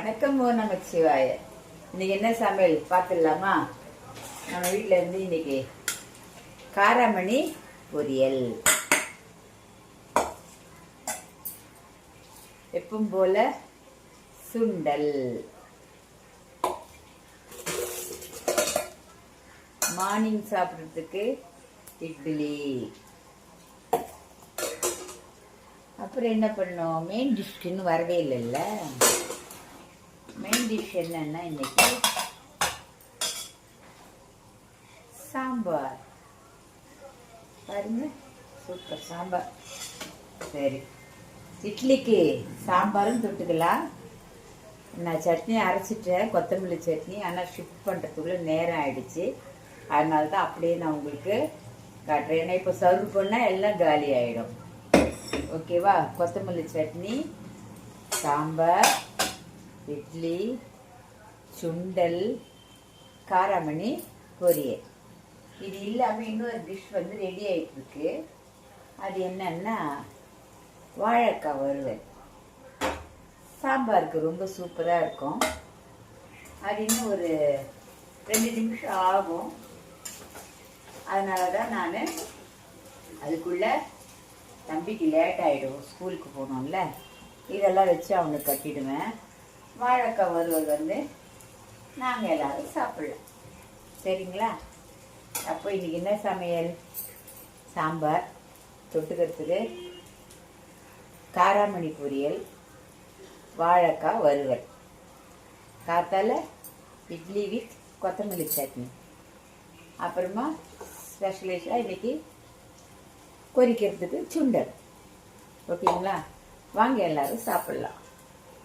வணக்கம் ஓ நமச்சிவாய. இன்னைக்கு என்ன சமையல் பார்த்துடலாமா? நம்ம வீட்டில் இருந்து இன்னைக்கு காராமணி பொரியல். எப்பவும் போல சுண்டல், மார்னிங் சாப்பிட்றதுக்கு இட்லி. அப்புறம் என்ன பண்ணோம்? மெயின் டிஷ்க்குன்னு வரவே இல்லைல்ல. மெயின் டிஷ் என்னன்னா இன்னைக்கு சாம்பார். பாருங்க, சூப்பர் சாம்பார். சரி, இட்லிக்கு சாம்பாரும் தொட்டுக்கலாம். நான் சட்னி அரைச்சிட்டேன், கொத்தமல்லி சட்னி. ஆனால் ஷிஃப்ட் பண்ணுறதுக்குள்ள நேரம் ஆயிடுச்சு. அதனால தான் அப்படியே நான் உங்களுக்கு காட்டுறேன். ஏன்னா இப்போ சர்வ் பண்ணால் எல்லாம் காலி ஆகிடும். ஓகேவா? கொத்தமல்லி சட்னி, சாம்பார், இட்லி, சுண்டல், காராமணி பொரியல். இது இல்லாமல் இன்னொரு டிஷ் வந்து ரெடி ஆகிட்டு இருக்கு. அது என்னன்னா வாழைக்காய் வறுவல். சாம்பாருக்கு ரொம்ப சூப்பராக இருக்கும். அது இன்னும் ஒரு 2 நிமிஷம் ஆகும். அதனால தான் நான் அதுக்குள்ளே தம்பிக்கு லேட் ஆகிடும், ஸ்கூலுக்கு போகணும்ல, இதெல்லாம் வச்சு அவனுக்கு கட்டிடுவேன். வாழைக்காய் வறுவல் வந்து நாங்கள் எல்லோரும் சாப்பிடலாம். சரிங்களா? அப்போ இன்றைக்கி என்ன சமையல்? சாம்பார், தொட்டுக்கிறதுக்கு காராமணி பொரியல், வாழைக்காய் வறுவல், காத்தால இட்லி வித் கொத்தமல்லி சட்னி. அப்புறமா ஸ்பெஷலைஸாக இன்றைக்கி பொரிக்கிறதுக்கு சுண்டல். ஓகேங்களா? வாங்க எல்லோரும் சாப்பிட்லாம்.